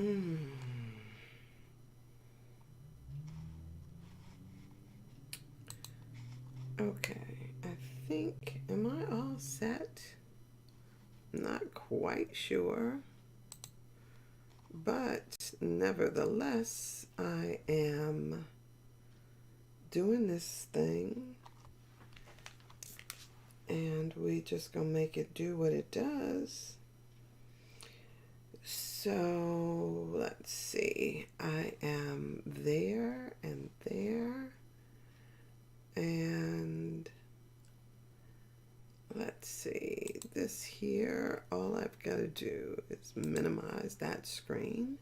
Mm. Okay, I think, am I all set? Not quite sure, but nevertheless, I am doing this thing, and we just gonna make it do what it does. So let's see, I am there and there, and let's see, this here, all I've got to do is minimize that screen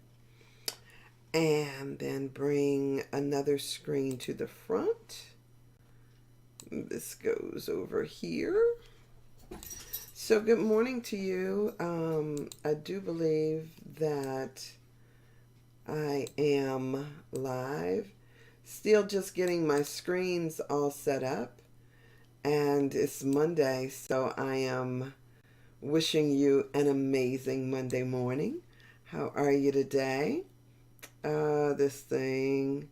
and then bring another screen to the front. This goes over here. So good morning to you. I do believe that I am live. Still just getting my screens all set up. And it's Monday, so I am wishing you an amazing Monday morning. How are you today? This thing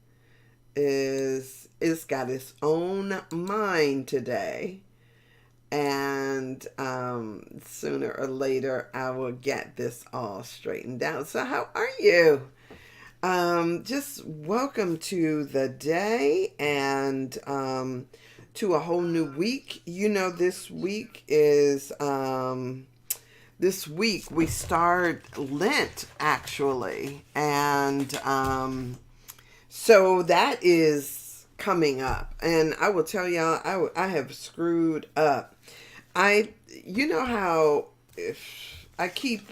it's got its own mind today, and sooner or later I will get this all straightened out. So how are you? Just welcome to the day, and to a whole new week. This week we start Lent, actually, and so that is coming up, and I will tell y'all, I have screwed up. I you know how if I keep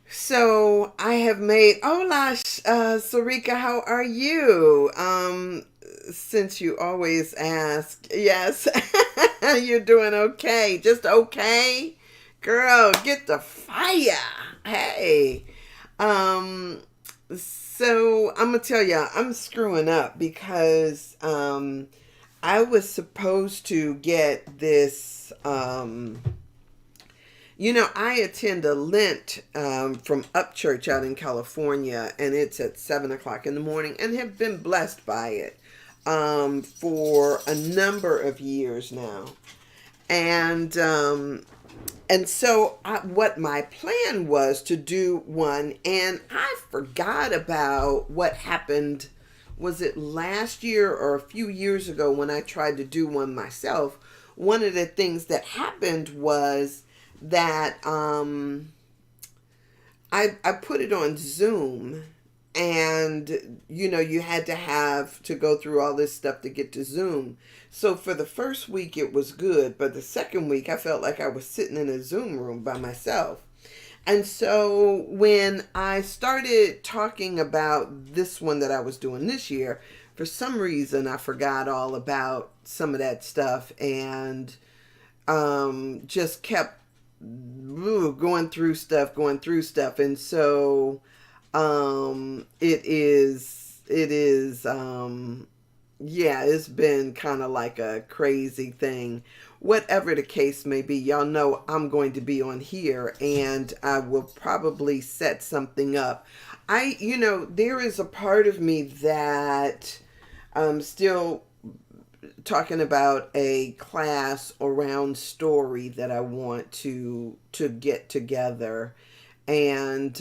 so I have made, hola, Sarika, how are you? Since you always ask, yes, you're doing okay, just okay, girl, get the fire. Hey, um, so I'm gonna tell ya, I'm screwing up because I was supposed to get this I attend a Lent from Up Church out in California, and it's at 7 o'clock in the morning, and have been blessed by it for a number of years now. And so what my plan was to do one, and I forgot about what happened. Was it last year or a few years ago when I tried to do one myself? One of the things that happened was that I put it on Zoom, and you had to have to go through all this stuff to get to Zoom. So for the first week it was good, but the second week I felt like I was sitting in a Zoom room by myself. And so when I started talking about this one that I was doing this year, for some reason I forgot all about some of that stuff, and just kept going through stuff. And so yeah, it's been kind of like a crazy thing. Whatever the case may be, y'all know I'm going to be on here, and I will probably set something up. There is a part of me that still talking about a class around story that I want to get together, and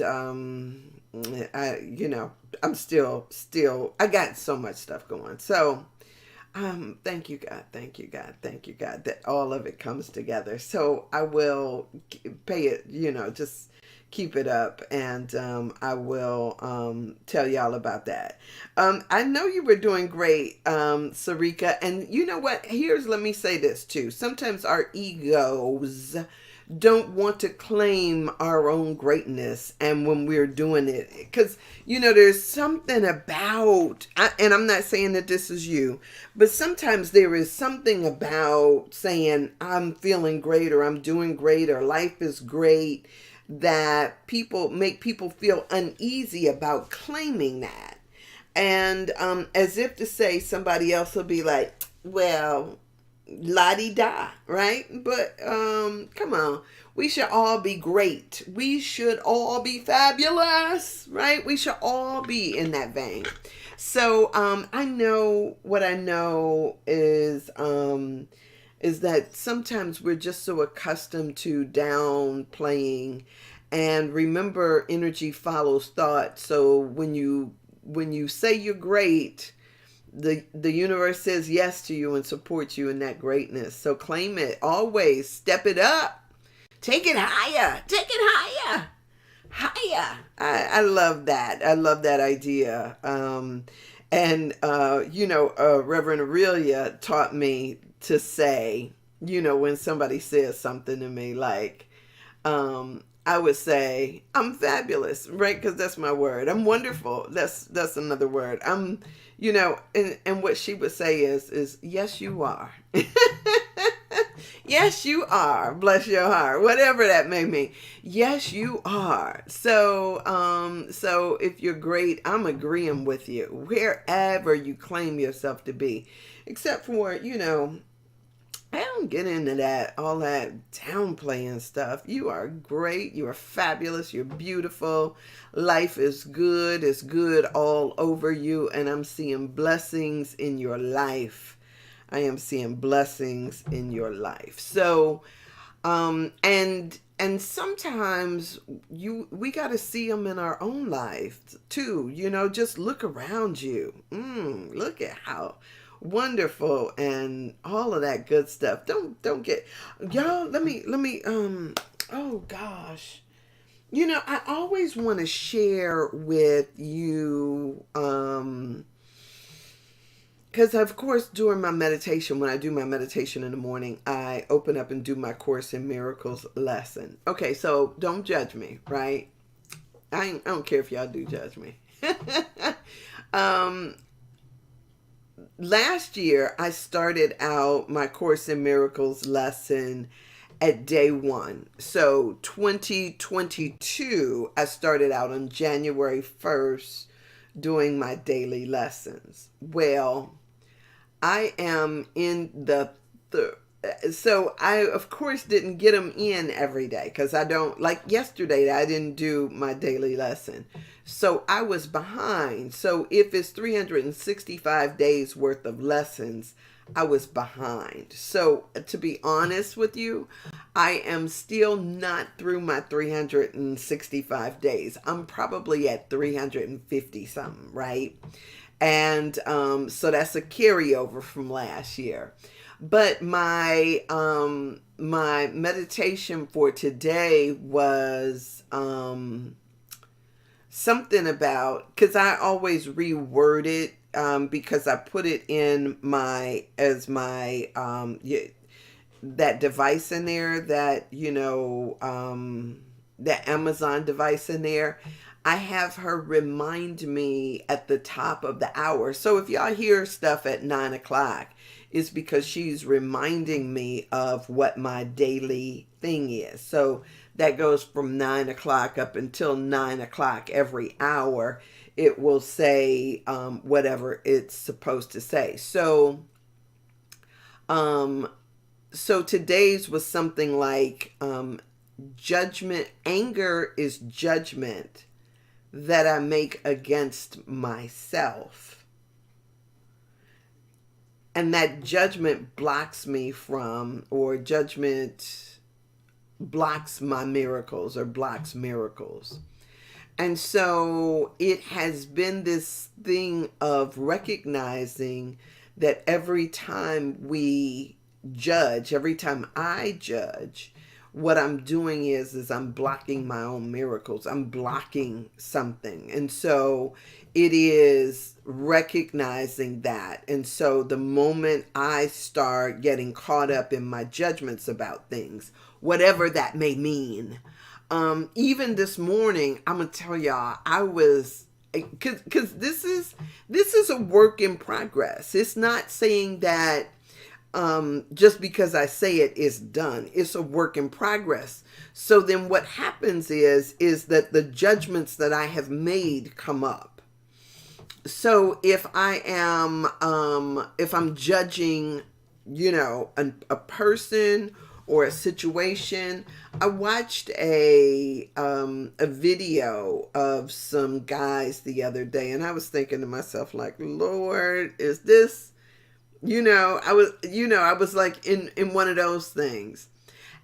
I'm still I got so much stuff going. So thank you God, thank you God, thank you God that all of it comes together. So I will pay it, just keep it up, and I will tell y'all about that. I know you were doing great, Sarika, and you know what? Let me say this too. Sometimes our egos don't want to claim our own greatness, and when we're doing it, because there's something about, and I'm not saying that this is you, but sometimes there is something about saying I'm feeling great, or I'm doing great, or life is great, that make people feel uneasy about claiming that, and as if to say somebody else will be like, well, la-di-da, right? But come on. We should all be great. We should all be fabulous, right? We should all be in that vein. So I know what I know is that sometimes we're just so accustomed to downplaying, and remember, energy follows thought. So when you say you're great, the universe says yes to you and supports you in that greatness. So claim it. Always step it up. Take it higher. Take it higher. Higher. I love that. I love that idea. Reverend Aurelia taught me to say, when somebody says something to me, like, I would say, I'm fabulous, right? Because that's my word. I'm wonderful. That's another word. And what she would say is yes, you are. Yes, you are. Bless your heart. Whatever that may mean. Yes, you are. So if you're great, I'm agreeing with you wherever you claim yourself to be, except for, I don't get into that, all that downplaying stuff. You are great. You are fabulous. You're beautiful. Life is good. It's good all over you. And I'm seeing blessings in your life. I am seeing blessings in your life. So, and sometimes we got to see them in our own life too. Just look around you. Look at how wonderful and all of that good stuff. Don't get, y'all. Let me. Oh gosh. I always want to share with you. Because, of course, during my meditation, when I do my meditation in the morning, I open up and do my Course in Miracles lesson. Okay, so don't judge me, right? I don't care if y'all do judge me. Last year, I started out my Course in Miracles lesson at day 1. So 2022, I started out on January 1st doing my daily lessons. Well, I am in so I, of course, didn't get them in every day because I don't, like yesterday, I didn't do my daily lesson. So I was behind. So if it's 365 days worth of lessons, I was behind. So to be honest with you, I am still not through my 365 days. I'm probably at 350 something, right? And so that's a carryover from last year. But my meditation for today was something about, because I always reword it because I put it in that device in there, that that Amazon device in there. I have her remind me at the top of the hour. So if y'all hear stuff at 9 o'clock, it's because she's reminding me of what my daily thing is. So that goes from 9 o'clock up until 9 o'clock every hour. It will say whatever it's supposed to say. So today's was something like judgment. Anger is judgment that I make against myself. And that judgment blocks me from, or judgment blocks my miracles or blocks miracles. And so it has been this thing of recognizing that every time we judge, every time I judge, what I'm doing is I'm blocking my own miracles. I'm blocking something. And so it is recognizing that. And so the moment I start getting caught up in my judgments about things, whatever that may mean, even this morning, I'm going to tell y'all, I was, because this is a work in progress. It's not saying that just because I say it is done. It's a work in progress. So then what happens is that the judgments that I have made come up. So if I'm judging a person or a situation. I watched a video of some guys the other day, and I was thinking to myself, like, Lord, is this, I was like in one of those things.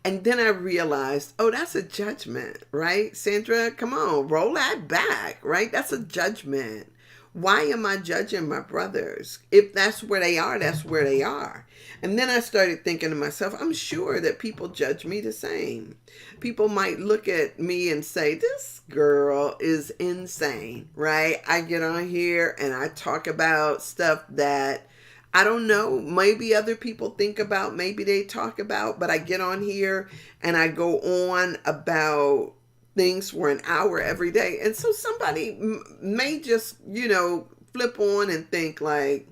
And then I realized, oh, that's a judgment, right? Sandra, come on, roll that back, right? That's a judgment. Why am I judging my brothers? If that's where they are, that's where they are. And then I started thinking to myself, I'm sure that people judge me the same. People might look at me and say, this girl is insane, right? I get on here and I talk about stuff that I don't know, maybe other people think about, maybe they talk about, but I get on here and I go on about things for an hour every day. And so somebody may just, flip on and think like,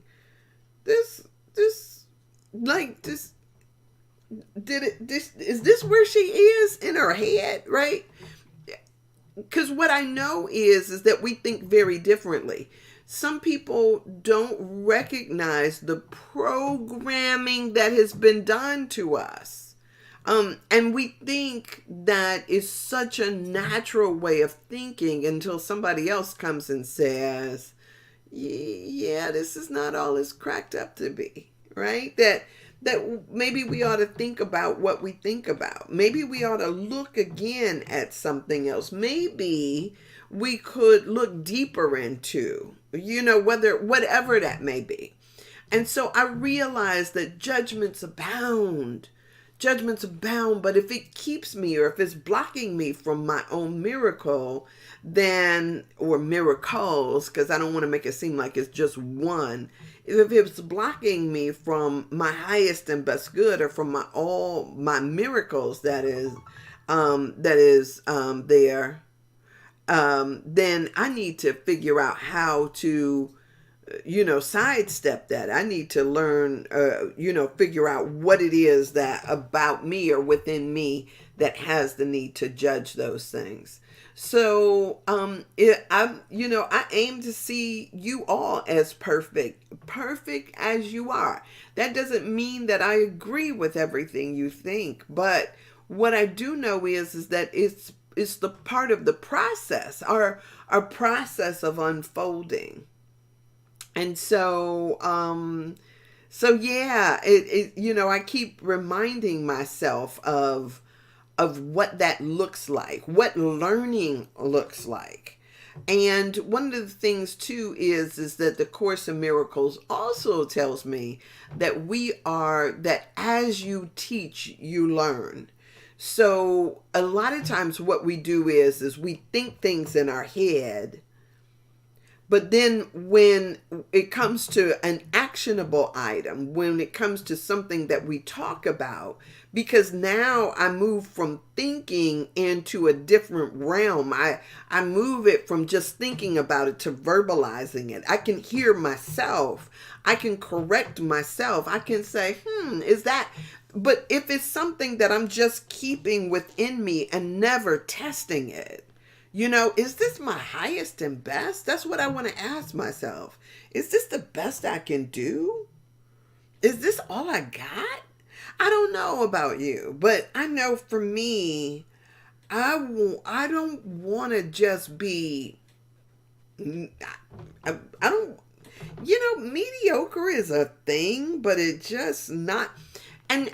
this, is this where she is in her head, right? Because what I know is that we think very differently. Some people don't recognize the programming that has been done to us. And we think that is such a natural way of thinking until somebody else comes and says, yeah, this is not all it's cracked up to be, right? That maybe we ought to think about what we think about. Maybe we ought to look again at something else. Maybe we could look deeper into, whatever that may be. And so I realized that judgments abound, but if it keeps me or if it's blocking me from my own miracle, or miracles, because I don't want to make it seem like it's just one. If it's blocking me from my highest and best good, or from all my miracles, there, then I need to figure out how to, sidestep that. I need to learn, figure out what it is that about me or within me that has the need to judge those things. So, I aim to see you all as perfect as you are. That doesn't mean that I agree with everything you think, but what I do know is that it's the part of the process, our process of unfolding. And so, yeah, I keep reminding myself of what that looks like, what learning looks like. And one of the things too is that the Course in Miracles also tells me that as you teach, you learn. So a lot of times what we do is we think things in our head, but then when it comes to an actionable item, when it comes to something that we talk about, because now I move from thinking into a different realm. I move it from just thinking about it to verbalizing it. I can hear myself. I can correct myself. I can say, is that... But if it's something that I'm just keeping within me and never testing it, is this my highest and best? That's what I want to ask myself. Is this the best I can do? Is this all I got? I don't know about you, but I know for me, I don't want to just be, I don't, mediocre is a thing, but it's just not. And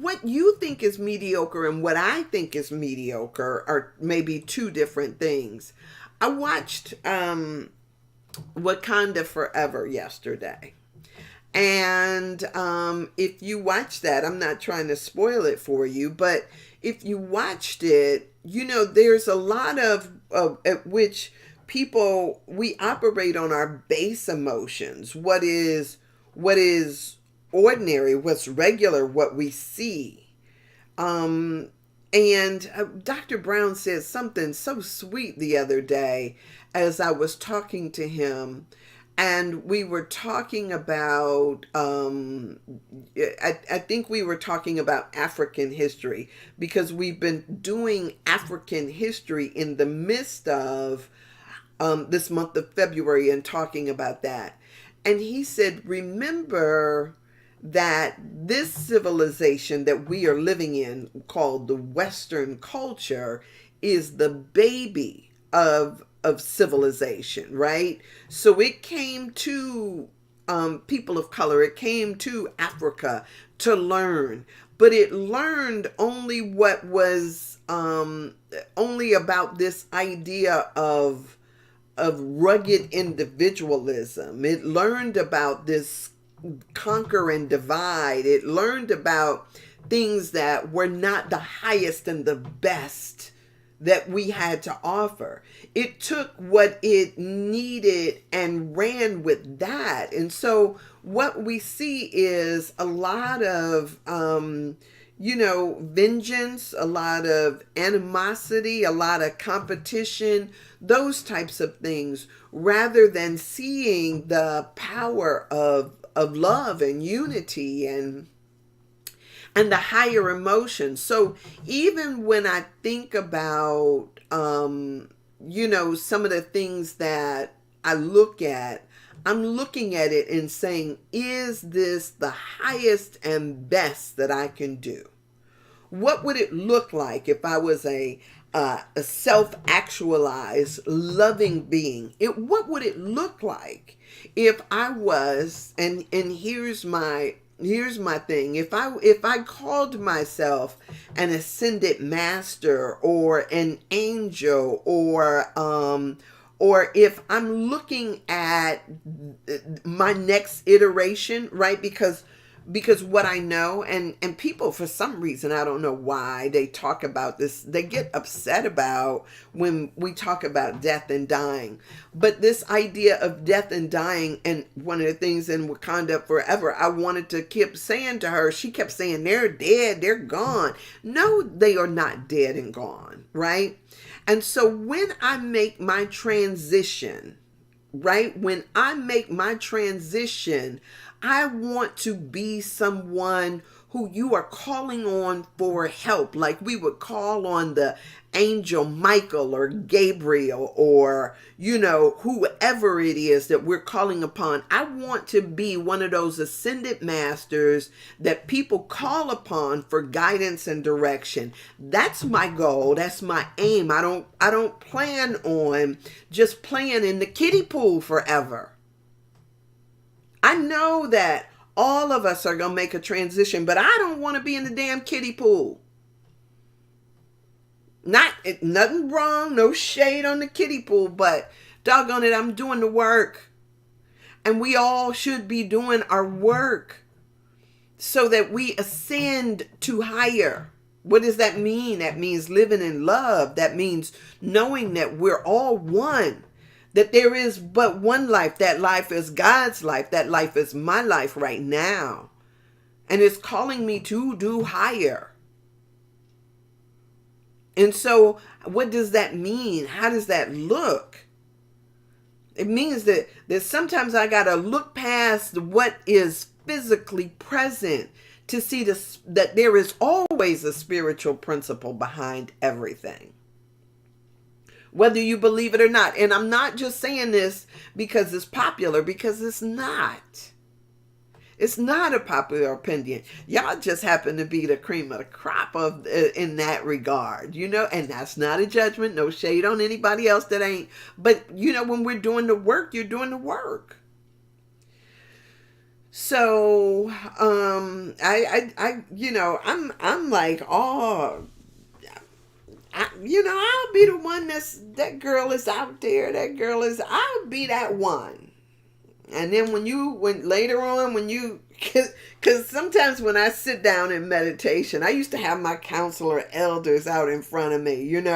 what you think is mediocre and what I think is mediocre are maybe two different things. I watched Wakanda Forever yesterday. And if you watch that, I'm not trying to spoil it for you, but if you watched it, there's a lot of at which we operate on our base emotions. What is ordinary, what's regular, what we see. And Dr. Brown said something so sweet the other day as I was talking to him, and we were talking about, I think we were talking about African history, because we've been doing African history in the midst of this month of February and talking about that. And he said, remember that this civilization that we are living in, called the Western culture, is the baby of civilization, right? So it came to people of color, it came to Africa to learn, but it learned only what was only about this idea of rugged individualism. It learned about this conquer and divide. It learned about things that were not the highest and the best that we had to offer. It took what it needed and ran with that. And so what we see is a lot of vengeance, a lot of animosity, a lot of competition, those types of things, rather than seeing the power of love and unity and the higher emotions. So even when I think about, some of the things that I look at, I'm looking at it and saying, is this the highest and best that I can do? What would it look like if I was a self-actualized, loving being? What would it look like if I was, and here's my thing. If I called myself an ascended master or an angel, or if I'm looking at my next iteration, right? Because what I know, and people, for some reason, I don't know why, they talk about this, they get upset about when we talk about death and dying. But this idea of death and dying, and one of the things in Wakanda Forever, I wanted to keep saying to her, she kept saying, they're dead, they're gone. No, they are not dead and gone, right? And so when I make my transition, right? When I make my transition, I want to be someone who you are calling on for help, like we would call on the angel Michael or Gabriel or, whoever it is that we're calling upon. I want to be one of those ascended masters that people call upon for guidance and direction. That's my goal. That's my aim. I don't plan on just playing in the kiddie pool forever. I know that all of us are going to make a transition, but I don't want to be in the damn kiddie pool. Nothing wrong, no shade on the kiddie pool, but doggone it, I'm doing the work. And we all should be doing our work so that we ascend to higher. What does that mean? That means living in love. That means knowing that we're all one. That there is but one life. That life is God's life. That life is my life right now. And it's calling me to do higher. And so what does that mean? How does that look? It means that sometimes I got to look past what is physically present to see that there is always a spiritual principle behind everything, whether you believe it or not. And I'm not just saying this because it's popular, because it's not. It's not a popular opinion. Y'all just happen to be the cream of the crop of in that regard, and that's not a judgment, no shade on anybody else that ain't. But when we're doing the work, you're doing the work. So I'm like, oh, I'll be the one that girl is out there. I'll be that one. And then when later on, because sometimes when I sit down in meditation, I used to have my counselor elders out in front of me, and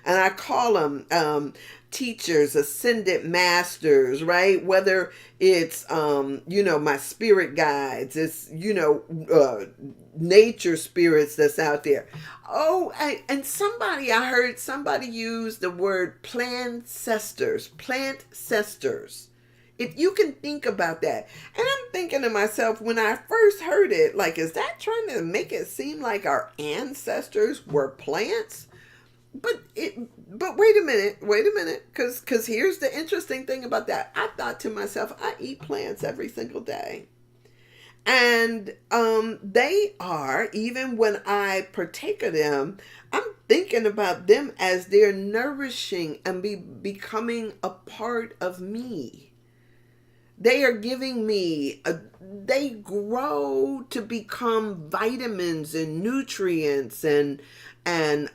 I call them teachers, ascended masters, right? Whether it's, my spirit guides, it's, nature spirits that's out there. Oh, and I heard somebody use the word plant cesters. If you can think about that. And I'm thinking to myself, when I first heard it, like, is that trying to make it seem like our ancestors were plants? But wait a minute, because here's the interesting thing about that. I thought to myself, I eat plants every single day. And they are, even when I partake of them, I'm thinking about them as they're nourishing and becoming a part of me. They are giving me, they grow to become vitamins and nutrients and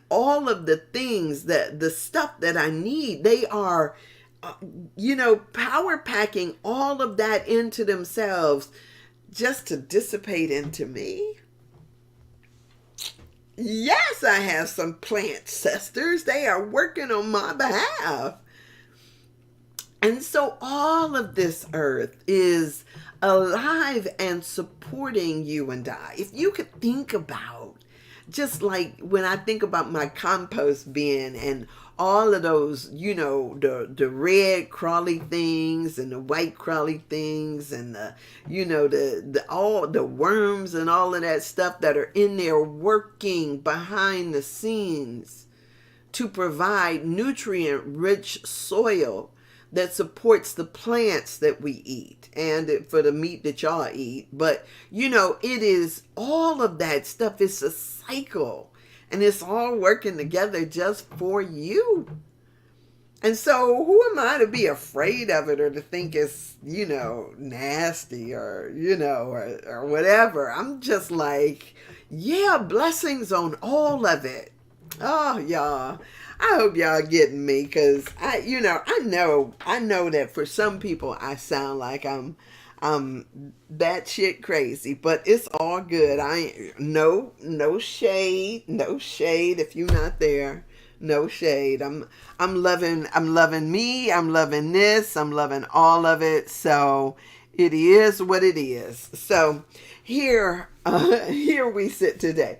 all of the things that the stuff that I need. They are, power packing all of that into themselves just to dissipate into me. Yes, I have some plant sisters. They are working on my behalf. And so all of this earth is alive and supporting you and I. If you could think about, just like when I think about my compost bin and all of those, the red crawly things and the white crawly things and the all the worms and all of that stuff that are in there working behind the scenes to provide nutrient rich soil that supports the plants that we eat and for the meat that y'all eat. But, it is all of that stuff. It's a cycle and it's all working together just for you. And so who am I to be afraid of it or to think it's, nasty or, or whatever. I'm just like, yeah, blessings on all of it. Oh, y'all. I hope y'all getting me because I know that for some people I sound like I'm that shit crazy, but it's all good. I ain't no shade, no shade if you're not there. No shade. I'm loving me. I'm loving this. I'm loving all of it. So it is what it is. So here we sit today.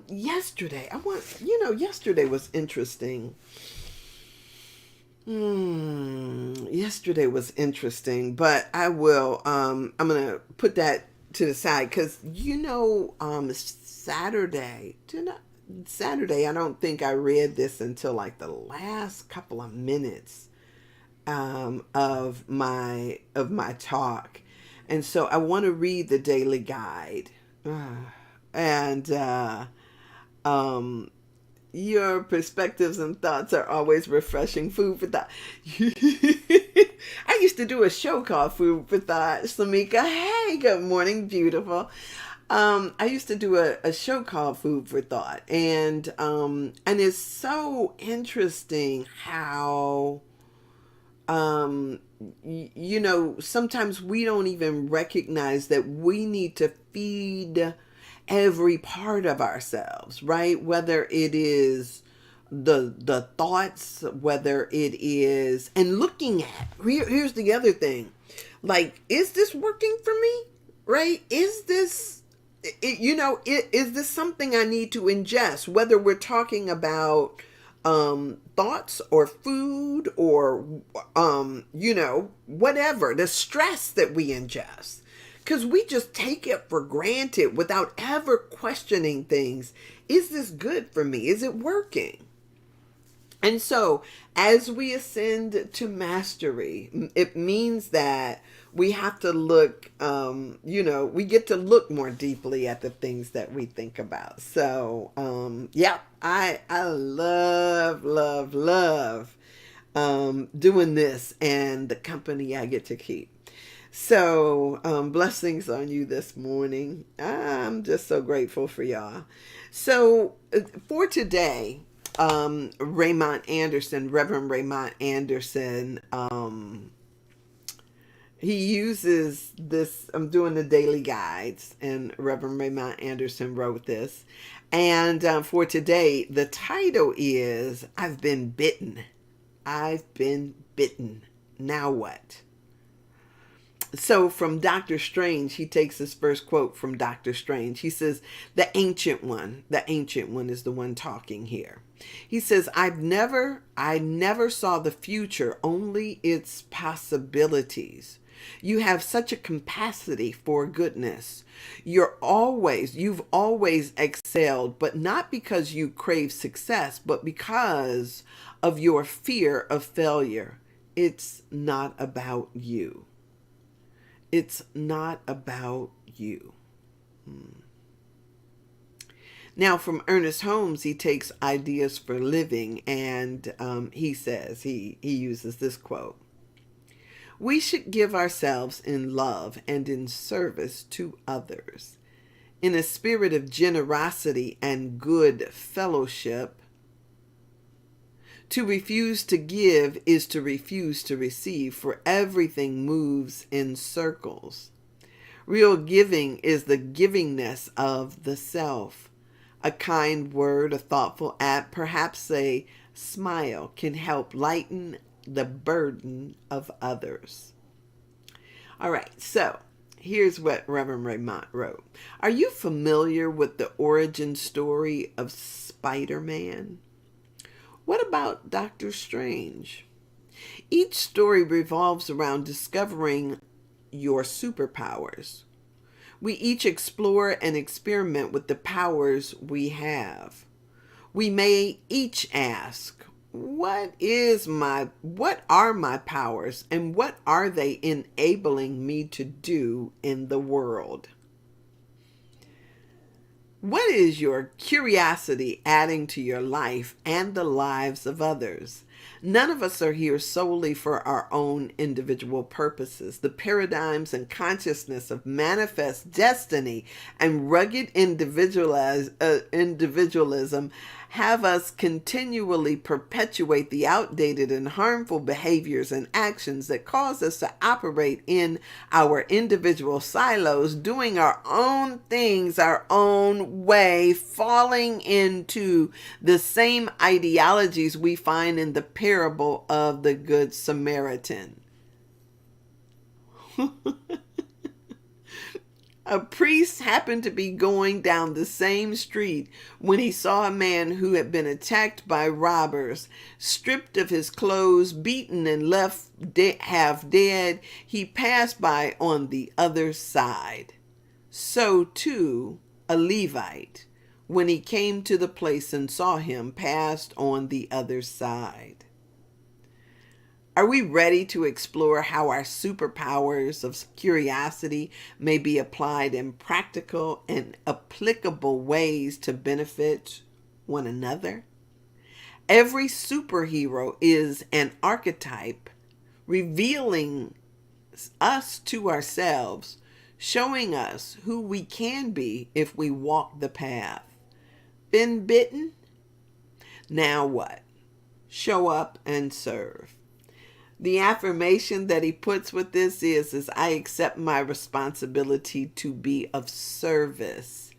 Yesterday yesterday was interesting. Yesterday was interesting, but I will I'm gonna put that to the side because Saturday, I don't think I read this until like the last couple of minutes of my talk, and so I want to read the daily guide, and your perspectives and thoughts are always refreshing. Food for thought. I used to do a show called Food for Thought. Slamika, hey, good morning, beautiful. I used to do a show called Food for Thought, and it's so interesting how sometimes we don't even recognize that we need to feed every part of ourselves, right? Whether it is the thoughts, whether it is, and looking at, here's the other thing, like, is this working for me? Right? Is this is this something I need to ingest? Whether we're talking about thoughts or food or whatever, the stress that we ingest, because we just take it for granted without ever questioning things. Is this good for me? Is it working? And so as we ascend to mastery, it means that we have to look, we get to look more deeply at the things that we think about. So, I love doing this and the company I get to keep. So, blessings on you this morning. I'm just so grateful for y'all. So, for today, Reverend Raymond Anderson, he uses this. I'm doing the daily guides, and Reverend Raymond Anderson wrote this. And for today, the title is I've Been Bitten. I've Been Bitten. Now what? So from Dr. Strange, he takes his first quote from Dr. Strange. He says, the ancient one is the one talking here. He says, I never saw the future, only its possibilities. You have such a capacity for goodness. You've always excelled, but not because you crave success, but because of your fear of failure. It's not about you. It's not about you. Now, from Ernest Holmes, he takes ideas for living, and he says, he uses this quote: "We should give ourselves in love and in service to others, in a spirit of generosity and good fellowship. To refuse to give is to refuse to receive, for everything moves in circles. Real giving is the givingness of the self. A kind word, a thoughtful act, perhaps a smile can help lighten the burden of others." All right, so here's what Reverend Raymond wrote. Are you familiar with the origin story of Spider-Man? What about Doctor Strange? Each story revolves around discovering your superpowers. We each explore and experiment with the powers we have. We may each ask, what are my powers, and what are they enabling me to do in the world? What is your curiosity adding to your life and the lives of others? None of us are here solely for our own individual purposes. The paradigms and consciousness of manifest destiny and rugged individualism have us continually perpetuate the outdated and harmful behaviors and actions that cause us to operate in our individual silos, doing our own things our own way, falling into the same ideologies we find in the parable of the Good Samaritan. A priest happened to be going down the same street when he saw a man who had been attacked by robbers, stripped of his clothes, beaten, and left half dead. He passed by on the other side. So too, a Levite, when he came to the place and saw him, passed on the other side. Are we ready to explore how our superpowers of curiosity may be applied in practical and applicable ways to benefit one another? Every superhero is an archetype revealing us to ourselves, showing us who we can be if we walk the path. Been bitten? Now what? Show up and serve. The affirmation that he puts with this is I accept my responsibility to be of service.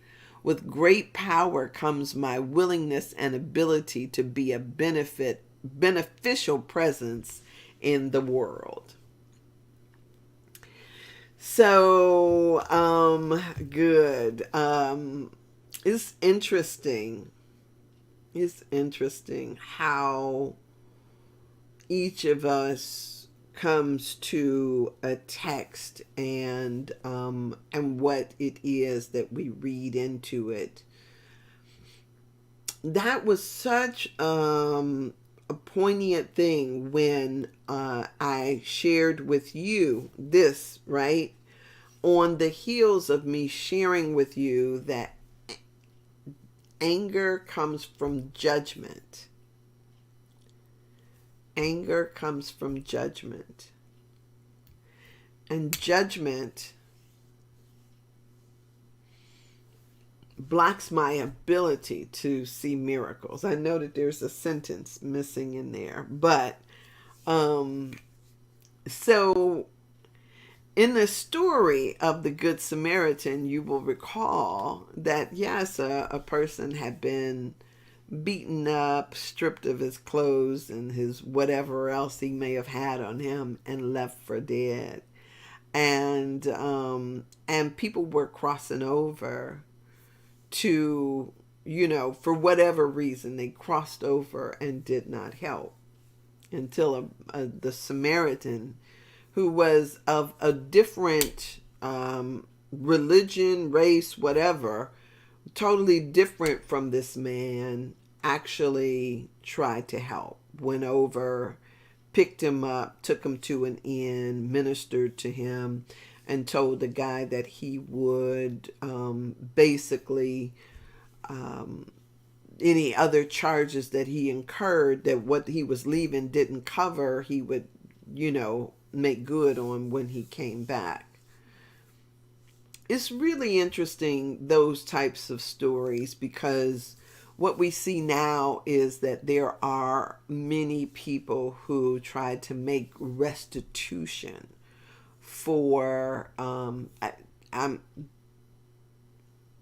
With great power comes my willingness and ability to be a beneficial presence in the world. So, good. It's interesting. It's interesting how each of us comes to a text and what it is that we read into it. That was such a poignant thing when I shared with you this, right? On the heels of me sharing with you that anger comes from judgment. Anger comes from judgment. And judgment blocks my ability to see miracles. I know that there's a sentence missing in there, but so in the story of the Good Samaritan, you will recall that yes, a person had been beaten up, stripped of his clothes and his whatever else he may have had on him, and left for dead. And people were crossing over to, for whatever reason, they crossed over and did not help until the Samaritan, who was of a different religion, race, whatever, totally different from this man, actually tried to help, went over, picked him up, took him to an inn, ministered to him, and told the guy that he would basically any other charges that he incurred, that what he was leaving didn't cover, he would, make good on when he came back. It's really interesting, those types of stories, because what we see now is that there are many people who try to make restitution for I'm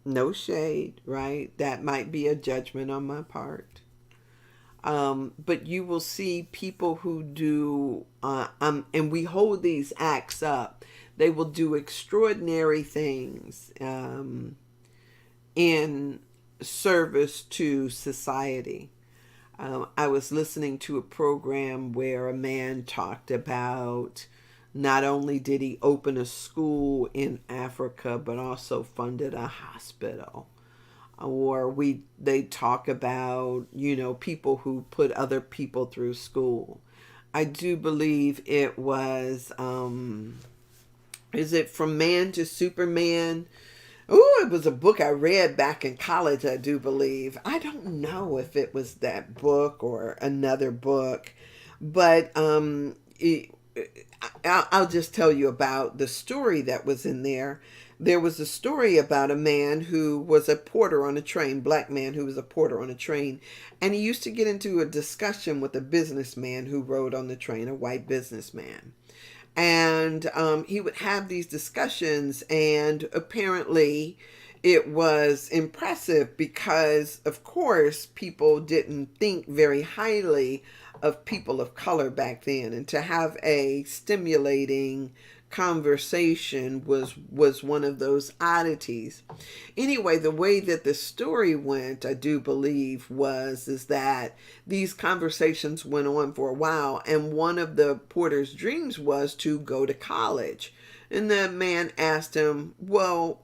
no shade, right? That might be a judgment on my part. But you will see people who do, and we hold these acts up. They will do extraordinary things in service to society. I was listening to a program where a man talked about not only did he open a school in Africa, but also funded a hospital. Or they talk about, people who put other people through school. I do believe it was, is it From Man to Superman? Oh, it was a book I read back in college, I do believe. I don't know if it was that book or another book, but I'll just tell you about the story that was in there. There was a story about a man who was a porter on a train, black man who was a porter on a train, and he used to get into a discussion with a businessman who rode on the train, a white businessman. And he would have these discussions, and apparently it was impressive because, of course, people didn't think very highly of people of color back then. And to have a stimulating conversation was one of those oddities. Anyway, the way that the story went, I do believe, is that these conversations went on for a while, and one of the porter's dreams was to go to college. And the man asked him, well,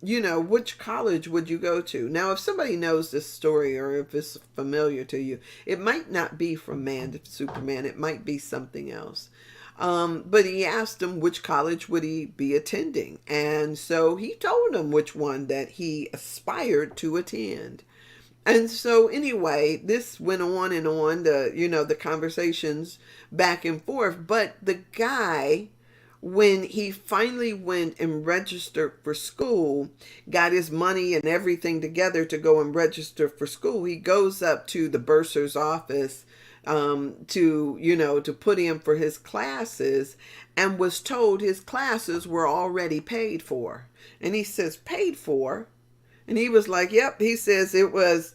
which college would you go to? Now, if somebody knows this story, or if it's familiar to you, it might not be From Man to Superman. It might be something else. But he asked him which college would he be attending. And so he told him which one that he aspired to attend. And so anyway, this went on and on, the conversations back and forth. But the guy, when he finally went and registered for school, got his money and everything together to go and register for school, he goes up to the bursar's office to put in for his classes, and was told his classes were already paid for. And he says, paid for? And he was like, yep. He says it was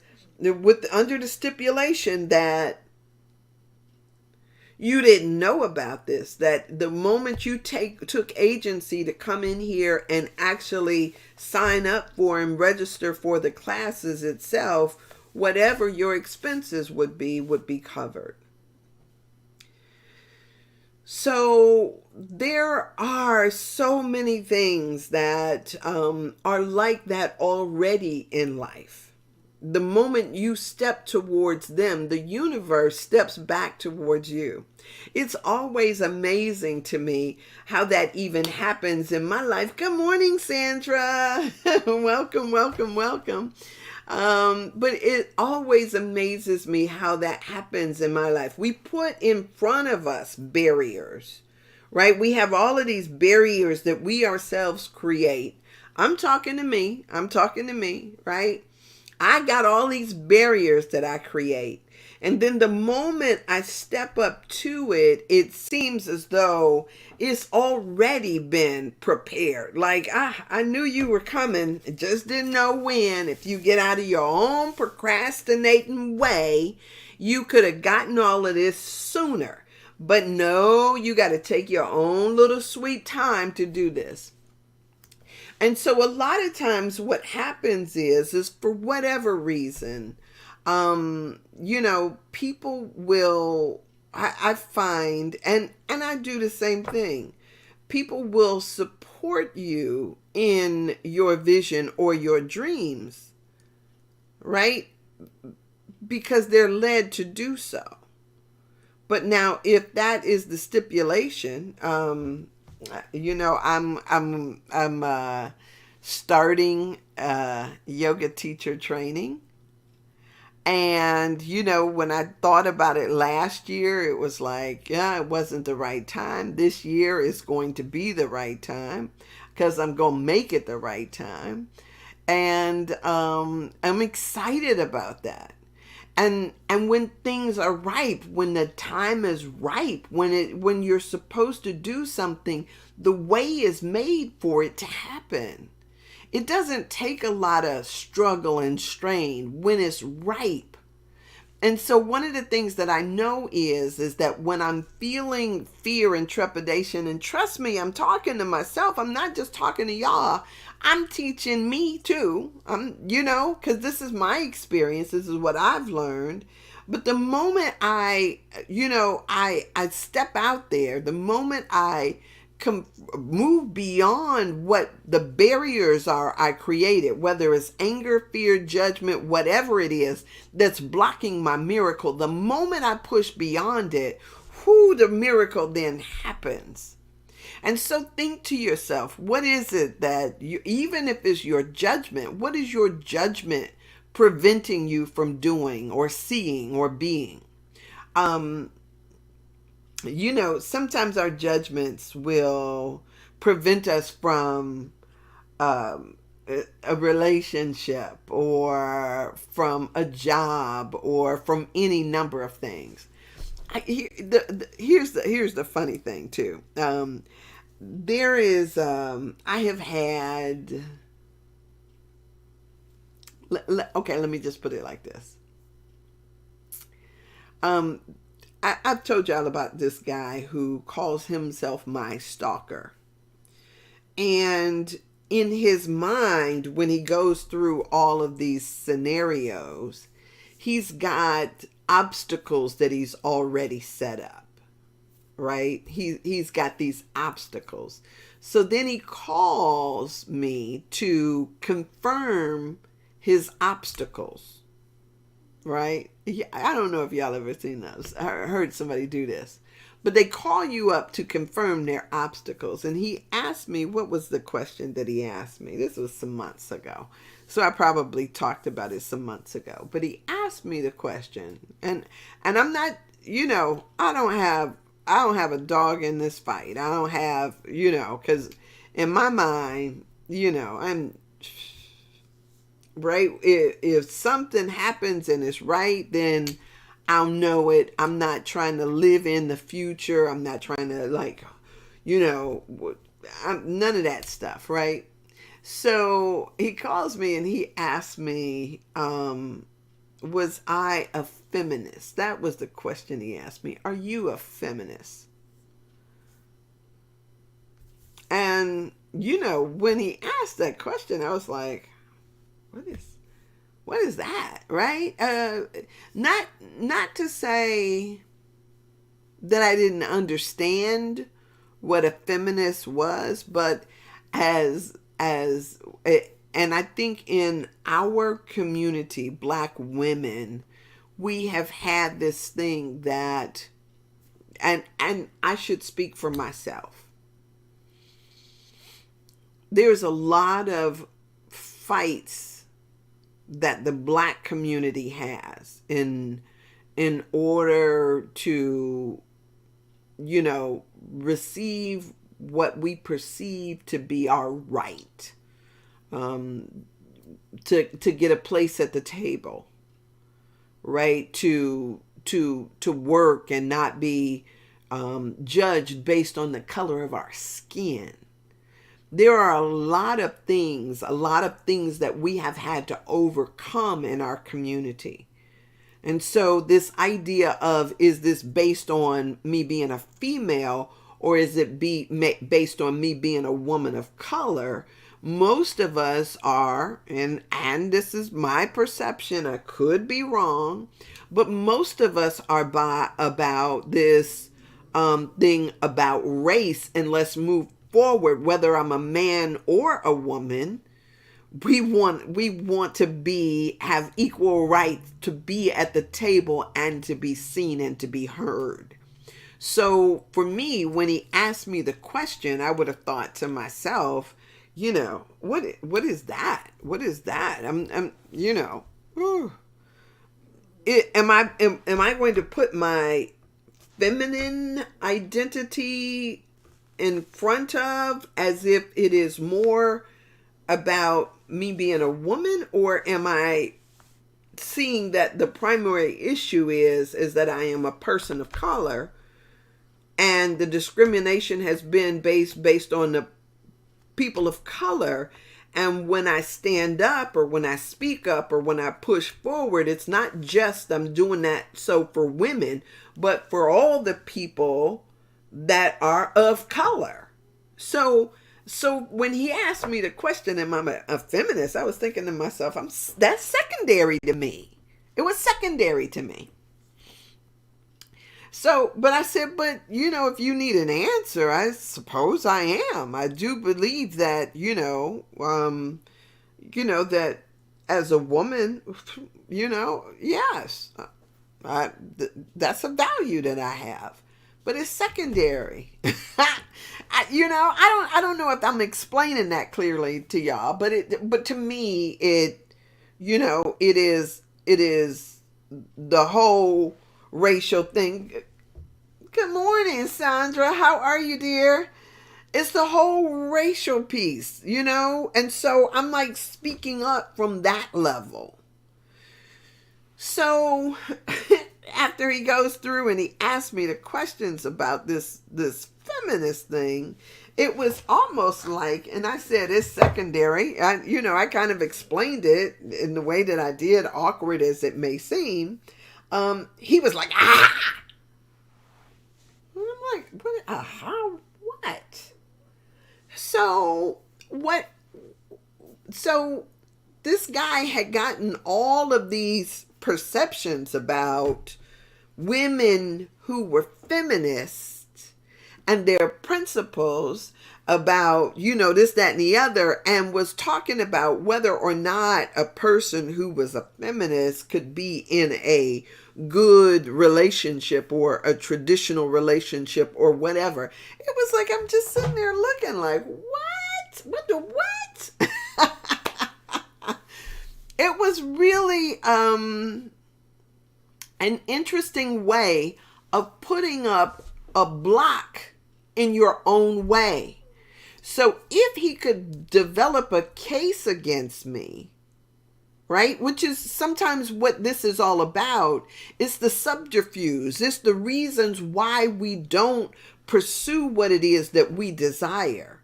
under the stipulation that you didn't know about this, that the moment you took agency to come in here and actually sign up for and register for the classes itself, whatever your expenses would be covered. So there are so many things that are like that already in life. The moment you step towards them, the universe steps back towards you. It's always amazing to me how that even happens in my life. Good morning, Sandra. Welcome, welcome, welcome. But it always amazes me how that happens in my life. We put in front of us barriers, right? We have all of these barriers that we ourselves create. I'm talking to me, right? I got all these barriers that I create. And then the moment I step up to it, it seems as though it's already been prepared. Like, I knew you were coming, just didn't know when. If you get out of your own procrastinating way, you could have gotten all of this sooner. But no, you got to take your own little sweet time to do this. And so a lot of times what happens is for whatever reason, people will, I find, and I do the same thing. People will support you in your vision or your dreams, right? Because they're led to do so. But now, if that is the stipulation, I'm starting yoga teacher training. And, when I thought about it last year, it was like, yeah, it wasn't the right time. This year is going to be the right time because I'm going to make it the right time. And I'm excited about that. And when things are ripe, when the time is ripe, when you're supposed to do something, the way is made for it to happen. It doesn't take a lot of struggle and strain when it's ripe. And so one of the things that I know is that when I'm feeling fear and trepidation, and trust me, I'm talking to myself. I'm not just talking to y'all. I'm teaching me too. Because this is my experience. This is what I've learned. But the moment I step out there, the moment I move beyond what the barriers are I created, whether it's anger, fear, judgment, whatever it is that's blocking my miracle, the moment I push beyond it, the miracle then happens. And so think to yourself, what is it that you, even if it's your judgment, what is your judgment preventing you from doing or seeing or being? Sometimes our judgments will prevent us from a relationship or from a job or from any number of things. Here's the funny thing too. There is I have had. Okay, let me just put it like this. I've told y'all about this guy who calls himself my stalker. And in his mind, when he goes through all of these scenarios, he's got obstacles that he's already set up, right? He's got these obstacles. So then he calls me to confirm his obstacles. Right? I don't know if y'all ever seen those. I heard somebody do this. But they call you up to confirm their obstacles. And he asked me, what was the question that he asked me? This was some months ago. So I probably talked about it some months ago. But he asked me the question. And I'm not, I don't have a dog in this fight. I don't have, because in my mind, I'm right. If something happens and it's right, then I'll know it. I'm not trying to live in the future. I'm not trying to none of that stuff, right? So he calls me and he asks me, was I a feminist? That was the question he asked me. Are you a feminist? And when he asked that question, I was like, what is that, right? Not to say that I didn't understand what a feminist was, but and I think in our community, Black women, we have had this thing that, and I should speak for myself. There's a lot of fights that the Black community has in order to, receive what we perceive to be our right, to get a place at the table, right? To work and not be judged based on the color of our skin. There are a lot of things that we have had to overcome in our community. And so this idea of, is this based on me being a female or is it based on me being a woman of color? Most of us are, and this is my perception, I could be wrong, but most of us are about this thing about race, and let's move forward, whether I'm a man or a woman. We want to have equal rights to be at the table and to be seen and to be heard. So for me, when he asked me the question, I would have thought to myself, what is that? What is that? Whew. Am I going to put my feminine identity in front of as if it is more about me being a woman, or am I seeing that the primary issue is that I am a person of color, and the discrimination has been based on the people of color, and when I stand up or when I speak up or when I push forward, it's not just I'm doing that so for women, but for all the people that are of color. So when he asked me the question, am I a feminist? I was thinking to myself, that's secondary to me. It was secondary to me. So, but I said, if you need an answer, I suppose I am. I do believe that, that as a woman, yes, that's a value that I have. But it's secondary. I don't know if I'm explaining that clearly to y'all, but to me, it is the whole racial thing. Good morning, Sandra. How are you, dear? It's the whole racial piece, and so I'm like speaking up from that level. So after he goes through and he asked me the questions about this feminist thing, it was almost like, and I said it's secondary. I kind of explained it in the way that I did, awkward as it may seem. He was like, ah! And I'm like, what? Aha, what? So this guy had gotten all of these perceptions about women who were feminists and their principles about, this, that, and the other, and was talking about whether or not a person who was a feminist could be in a good relationship or a traditional relationship or whatever. It was like, I'm just sitting there looking like, what? What the what? It was really an interesting way of putting up a block in your own way. So if he could develop a case against me, right, which is sometimes what this is all about, it's the subterfuge, it's the reasons why we don't pursue what it is that we desire.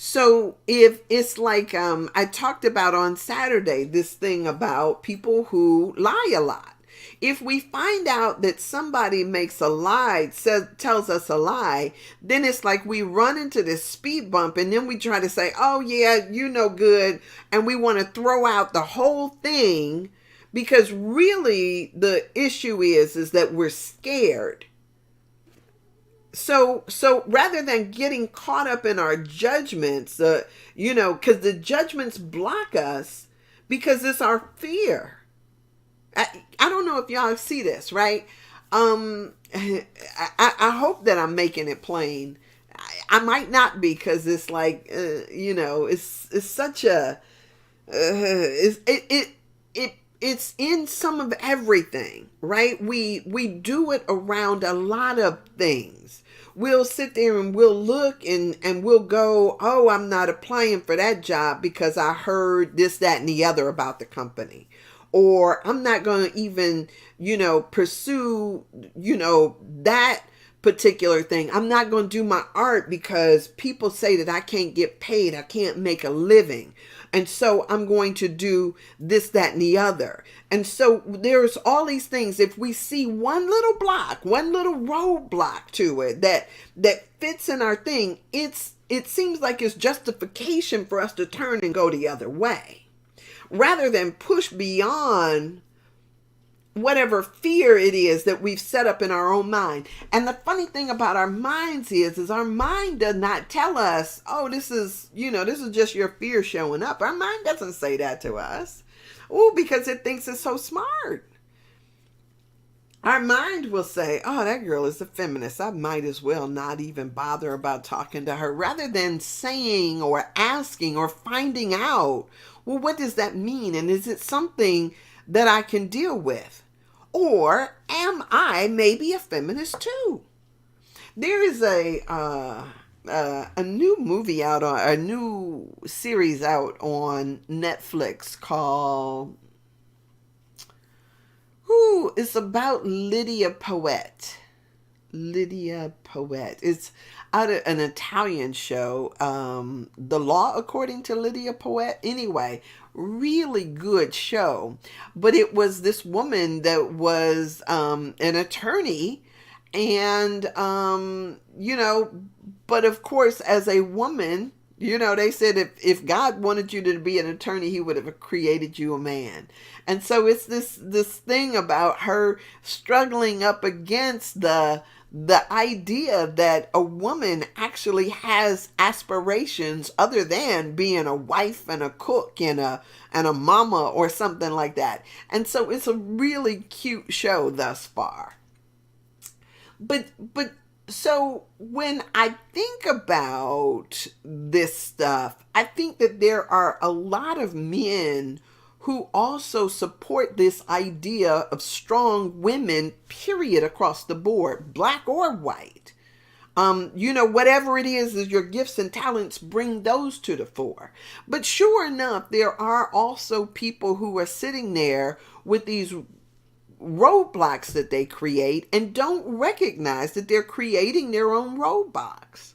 So if it's like I talked about on Saturday, this thing about people who lie a lot. If we find out that somebody makes a lie, tells us a lie, then it's like we run into this speed bump and then we try to say, oh yeah, good. And we want to throw out the whole thing because really the issue is that we're scared. So rather than getting caught up in our judgments, because the judgments block us because it's our fear. I don't know if y'all see this, right? I hope that I'm making it plain. I might not be, because it's like, it's such a, it's in some of everything, right? We do it around a lot of things. We'll sit there and we'll look and we'll go, oh, I'm not applying for that job because I heard this, that, and the other about the company. Or I'm not going to even, pursue, that particular thing. I'm not going to do my art because people say that I can't get paid. I can't make a living. And so I'm going to do this, that, and the other. And so there's all these things. If we see one little block, one little roadblock to it that fits in our thing, it seems like it's justification for us to turn and go the other way, rather than push beyond whatever fear it is that we've set up in our own mind. And the funny thing about our minds is our mind does not tell us, oh, this is just your fear showing up. Our mind doesn't say that to us. Oh, because it thinks it's so smart. Our mind will say, oh, that girl is a feminist. I might as well not even bother about talking to her, rather than saying or asking or finding out, well, what does that mean? And is it something that I can deal with? Or am I maybe a feminist too? There is a new movie out on a new series out on Netflix called it's about Lydia Poet. Lydia Poet. It's out of an Italian show. The Law According to Lydia Poet. Anyway, really good show. But it was this woman that was an attorney, and but of course, as a woman, they said if God wanted you to be an attorney, he would have created you a man. And so it's this thing about her struggling up against the idea that a woman actually has aspirations other than being a wife and a cook and a mama or something like that. And so it's a really cute show thus far. But so when I think about this stuff, I think that there are a lot of men who also support this idea of strong women, period, across the board, black or white. Whatever it is your gifts and talents, bring those to the fore. But sure enough, there are also people who are sitting there with these roadblocks that they create and don't recognize that they're creating their own roadblocks.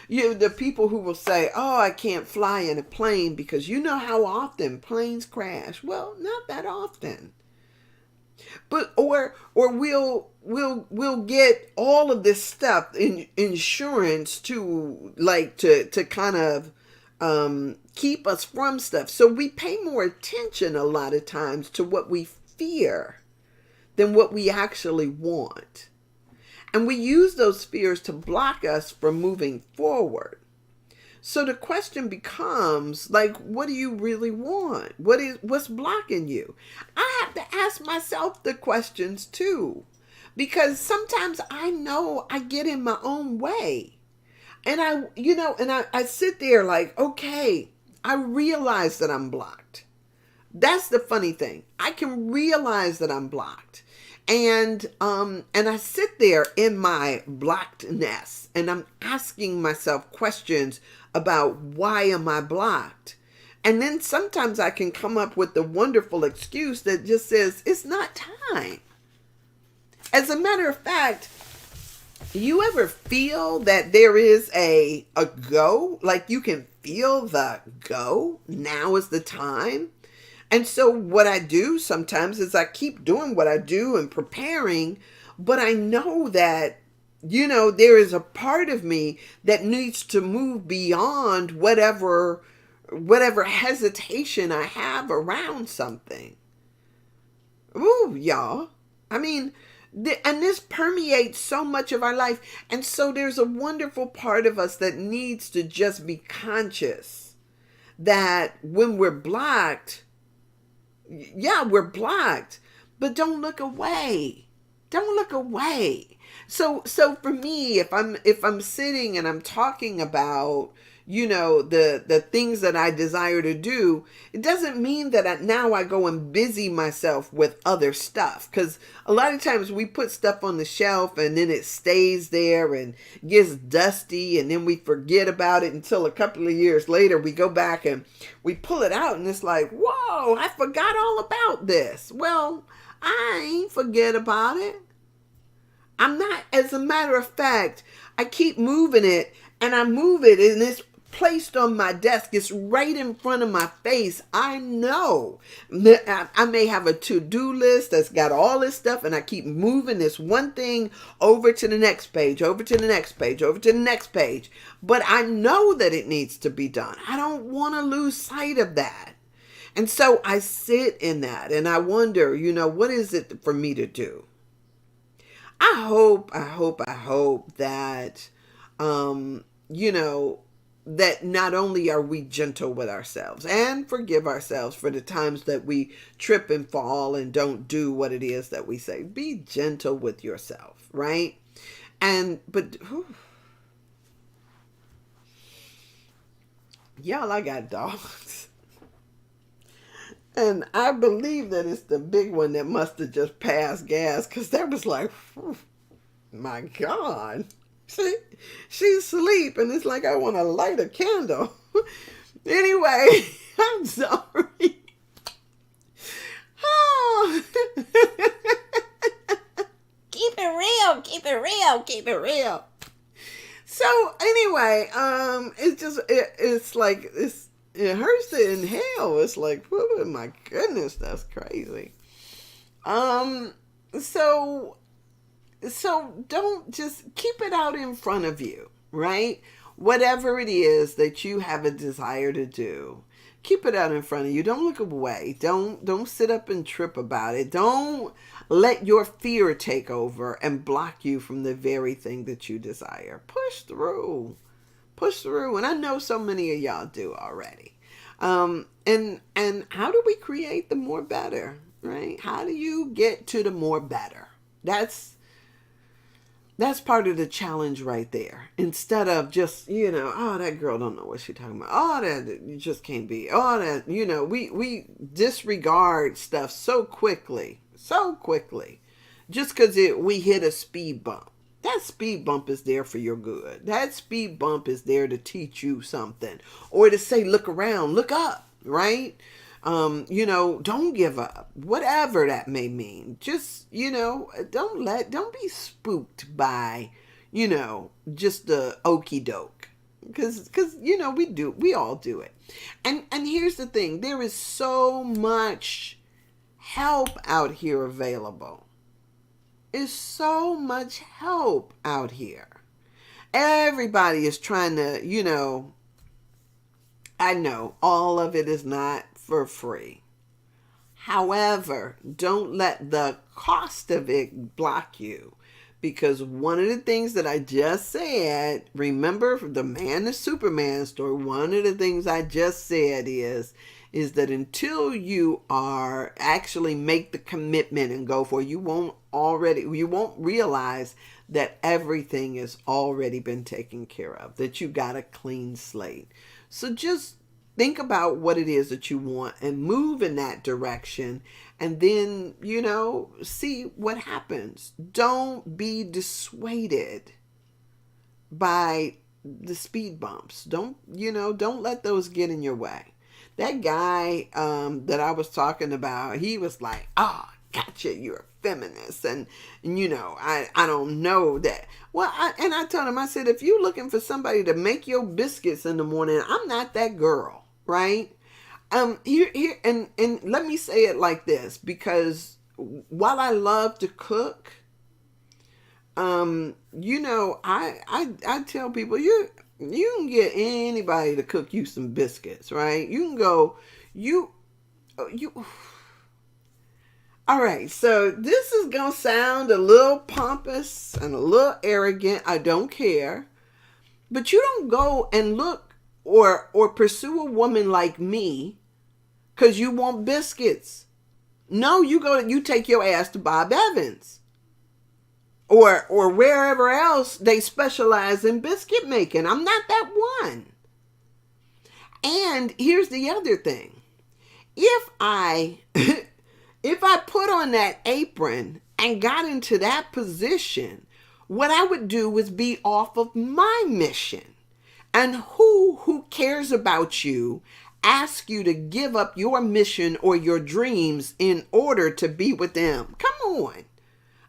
The people who will say, oh, I can't fly in a plane because you know how often planes crash. Well, not that often. But or we'll get all of this stuff in insurance to kind of keep us from stuff. So we pay more attention a lot of times to what we fear than what we actually want. And we use those fears to block us from moving forward. So the question becomes, what do you really want? What's blocking you? I have to ask myself the questions too, because sometimes I know I get in my own way. And I sit there like, okay, I realize that I'm blocked. That's the funny thing. I can realize that I'm blocked. And I sit there in my blockedness and I'm asking myself questions about why am I blocked? And then sometimes I can come up with the wonderful excuse that just says, it's not time. As a matter of fact, you ever feel that there is a go? Like you can feel the go? Now is the time? And so what I do sometimes is I keep doing what I do and preparing, but I know that, there is a part of me that needs to move beyond whatever hesitation I have around something. Ooh, y'all. I mean, and this permeates so much of our life. And so there's a wonderful part of us that needs to just be conscious that when we're blocked, yeah, we're blocked, but don't look away. Don't look away. So for me, if I'm sitting and I'm talking about, the things that I desire to do, it doesn't mean that now I go and busy myself with other stuff. Because a lot of times we put stuff on the shelf and then it stays there and gets dusty and then we forget about it until a couple of years later we go back and we pull it out and it's like, whoa, I forgot all about this. Well, I ain't forget about it. I'm not, as a matter of fact, I keep moving it and I move it and it's placed on my desk. It's right in front of my face. I know that I may have a to-do list that's got all this stuff and I keep moving this one thing over to the next page, over to the next page, over to the next page. But I know that it needs to be done. I don't want to lose sight of that. And so I sit in that and I wonder, what is it for me to do? I hope that, that not only are we gentle with ourselves and forgive ourselves for the times that we trip and fall and don't do what it is that we say. Be gentle with yourself, right? But y'all, I got dogs. And I believe that it's the big one that must have just passed gas, because that was like, my God. She's asleep, and it's like I want to light a candle. Anyway, I'm sorry. Oh. Keep it real, keep it real, keep it real. So anyway, it's like it hurts to inhale. It's like, oh my goodness, that's crazy. So don't just keep it out in front of you, right? Whatever it is that you have a desire to do, keep it out in front of you. Don't look away. Don't sit up and trip about it. Don't let your fear take over and block you from the very thing that you desire. Push through. Push through. And I know so many of y'all do already. And how do we create the more better, right? How do you get to the more better? That's part of the challenge right there. Instead of just, oh, that girl don't know what she's talking about. Oh, that you just can't be. Oh, that, we disregard stuff so quickly, just because we hit a speed bump. That speed bump is there for your good. That speed bump is there to teach you something, or to say, look around, look up, right? Don't give up, whatever that may mean. Just, don't be spooked by, just the okey doke. Cause, we all do it. And here's the thing, there is so much help out here available. There's so much help out here. Everybody is trying to, I know all of it is not for free. However, don't let the cost of it block you. Because one of the things that I just said, remember the Man to Superman story, one of the things I just said is that until you are actually make the commitment and go for it, you won't realize that everything has already been taken care of, that you got a clean slate. So just think about what it is that you want and move in that direction, and then, see what happens. Don't be dissuaded by the speed bumps. Don't let those get in your way. That guy that I was talking about, he was like, gotcha, you're a feminist. And I don't know that. Well, I told him, I said, if you're looking for somebody to make your biscuits in the morning, I'm not that girl. Right? Here, and let me say it like this, because while I love to cook, I tell people, you can get anybody to cook you some biscuits, right? You can go, all right, so this is going to sound a little pompous and a little arrogant. I don't care. But you don't go and look or pursue a woman like me because you want biscuits. No, you take your ass to Bob Evans or wherever else they specialize in biscuit making. I'm not that one. And here's the other thing. If I put on that apron and got into that position, what I would do was be off of my mission. And who cares about you, ask you to give up your mission or your dreams in order to be with them? Come on.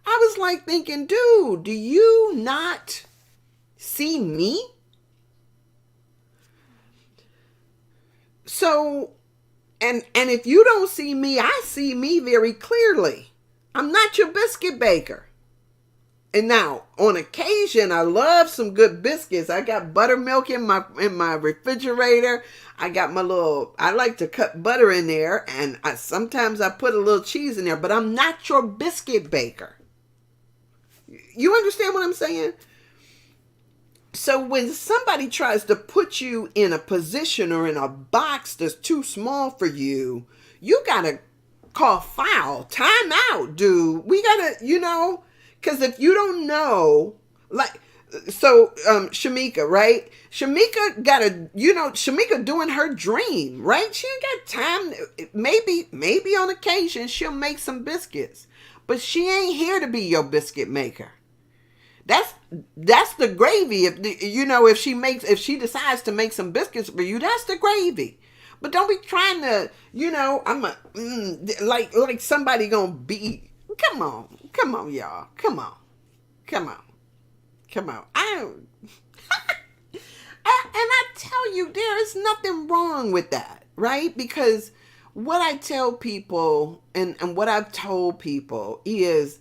I was like thinking, dude, do you not see me? So, and if you don't see me, I see me very clearly. I'm not your biscuit baker. And now, on occasion, I love some good biscuits. I got buttermilk in my refrigerator. I got I like to cut butter in there, and sometimes I put a little cheese in there, but I'm not your biscuit baker. You understand what I'm saying? So when somebody tries to put you in a position or in a box that's too small for you, you gotta call foul, time out, dude. We gotta, because if you don't know, like, so Shamika, right? Shamika gotta, Shamika doing her dream, right? She ain't got time. Maybe on occasion she'll make some biscuits, but she ain't here to be your biscuit maker. That's the gravy. If she decides to make some biscuits for you, that's the gravy. But don't be trying to, like somebody gonna be. Come on, y'all. Come on. And I tell you, there is nothing wrong with that, right? Because what I tell people and what I've told people is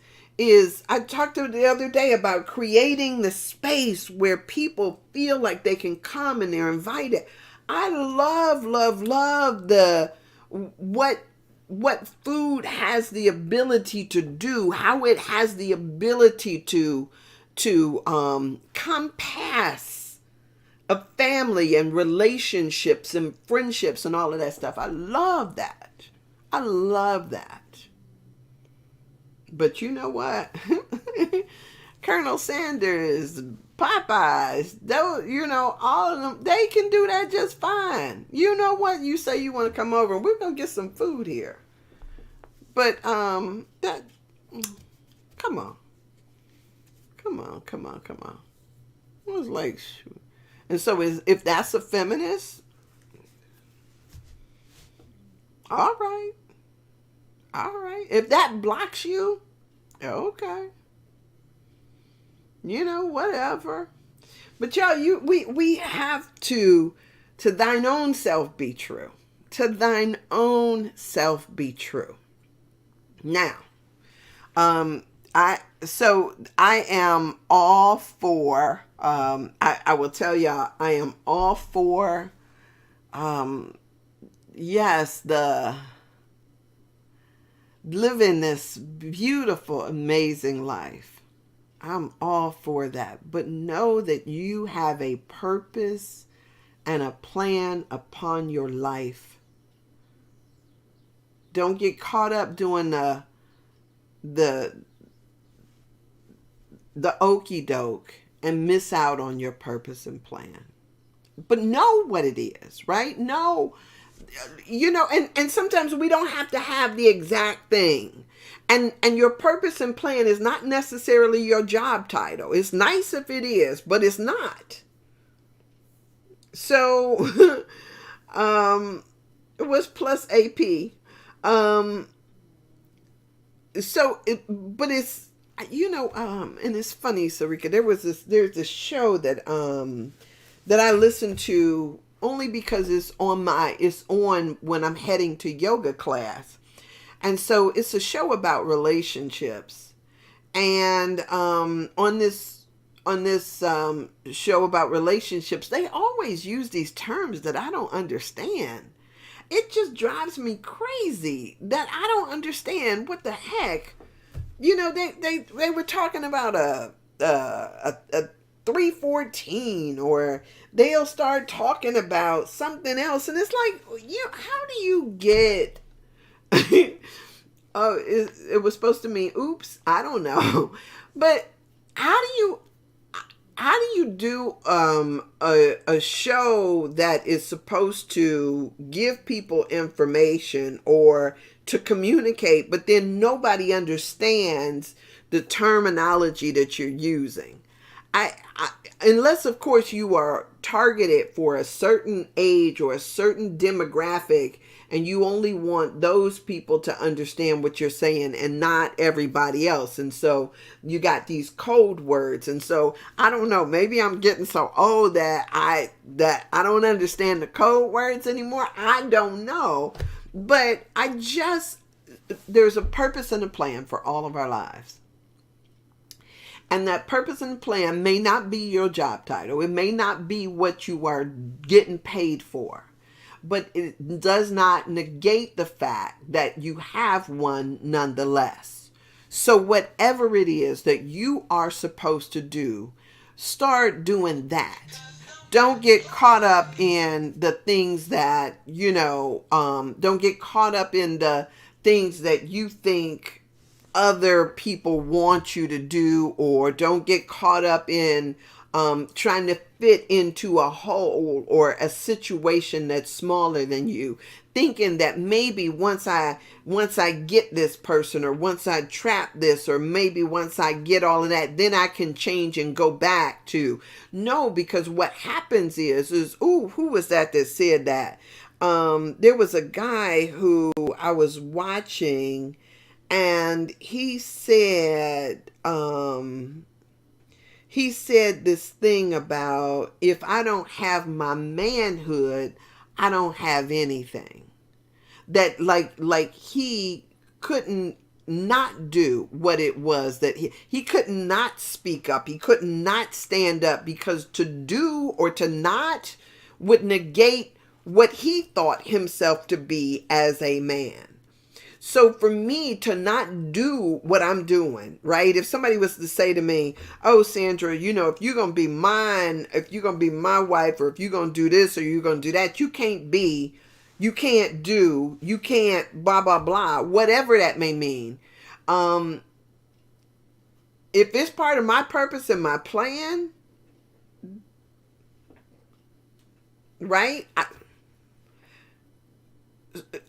I talked to the other day about creating the space where people feel like they can come and they're invited. I love the what food has the ability to do, how it has the ability to compass a family and relationships and friendships and all of that stuff. I love that. I love that. But you know what? Colonel Sanders, Popeyes, those, all of them, they can do that just fine. You know what? You say you want to come over and we're going to get some food here. But, that, come on. I was like, shoot. And so if that's a feminist, all right. If that blocks you, okay. Whatever. But y'all, we have to thine own self be true. To thine own self be true. Now, I am all for, I will tell y'all, I am all for, yes, living this beautiful, amazing life. I'm all for that. But know that you have a purpose and a plan upon your life. Don't get caught up doing the okey doke and miss out on your purpose and plan. But know what it is, right? Know, and sometimes we don't have to have the exact thing. And your purpose and plan is not necessarily your job title. It's nice if it is, but it's not. So, it was plus AP. But it's, and it's funny, Sarika, there's this show that I listen to only because it's on when I'm heading to yoga class. And so it's a show about relationships. And on this show about relationships, they always use these terms that I don't understand. It just drives me crazy that I don't understand what the heck. They were talking about a 314, or they'll start talking about something else, and it's like, how do you get oh, it was supposed to mean oops, I don't know. But how do you do a show that is supposed to give people information or to communicate, but then nobody understands the terminology that you're using? Unless, of course, you are targeted for a certain age or a certain demographic, and you only want those people to understand what you're saying and not everybody else. And so you got these code words. And so I don't know, maybe I'm getting so old that I don't understand the code words anymore. I don't know. But there's a purpose and a plan for all of our lives. And that purpose and plan may not be your job title. It may not be what you are getting paid for. But it does not negate the fact that you have one nonetheless. So whatever it is that you are supposed to do, start doing that. Don't get caught up in the things that, don't get caught up in the things that you think other people want you to do, or don't get caught up in trying to fit into a hole or a situation that's smaller than you, thinking that maybe once I get this person, or once I trap this, or maybe once I get all of that, then I can change and go back to. No, because what happens is ooh, who was that said that? There was a guy who I was watching, and he said this thing about, if I don't have my manhood, I don't have anything. That like he couldn't not do what it was that he could not speak up. He could not stand up, because to do or to not would negate what he thought himself to be as a man. So for me to not do what I'm doing, right? If somebody was to say to me, "Oh, Sandra, if you're going to be mine, if you're going to be my wife, or if you're going to do this or you're going to do that, you can't blah, blah, blah," whatever that may mean. If it's part of my purpose and my plan, right?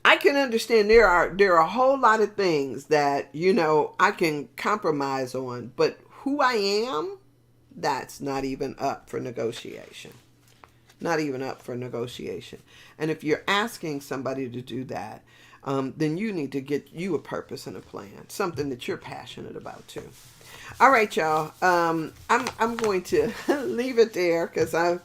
I can understand there are a whole lot of things that, I can compromise on, but who I am, that's not even up for negotiation. Not even up for negotiation. And if you're asking somebody to do that, then you need to get you a purpose and a plan, something that you're passionate about too. All right, y'all. I'm going to leave it there, because I've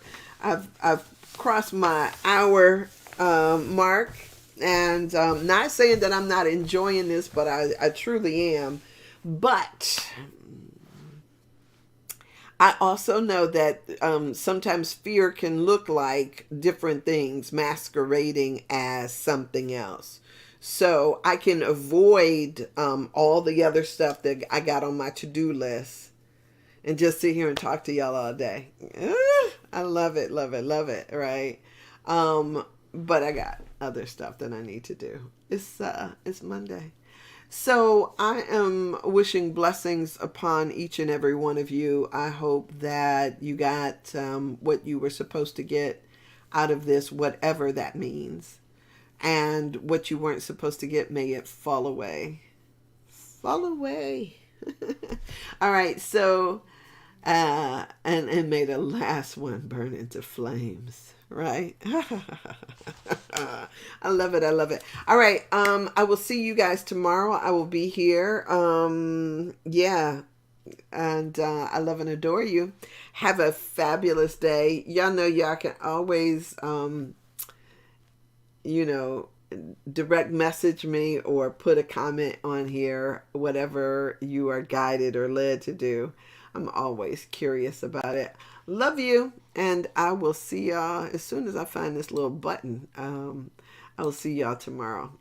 crossed my hour mark. And not saying that I'm not enjoying this, but I truly am. But I also know that sometimes fear can look like different things masquerading as something else. So I can avoid all the other stuff that I got on my to-do list and just sit here and talk to y'all all day. I love it, love it, love it, right? But I got other stuff that I need to do. It's Monday. So I am wishing blessings upon each and every one of you. I hope that you got what you were supposed to get out of this, whatever that means. And what you weren't supposed to get, may it fall away. Fall away. All right, so and may the last one burn into flames, right? I love it. I love it. All right. I will see you guys tomorrow. I will be here. Yeah. And I love and adore you. Have a fabulous day. Y'all know y'all can always direct message me or put a comment on here, whatever you are guided or led to do. I'm always curious about it. Love you, and I will see y'all as soon as I find this little button. I will see y'all tomorrow.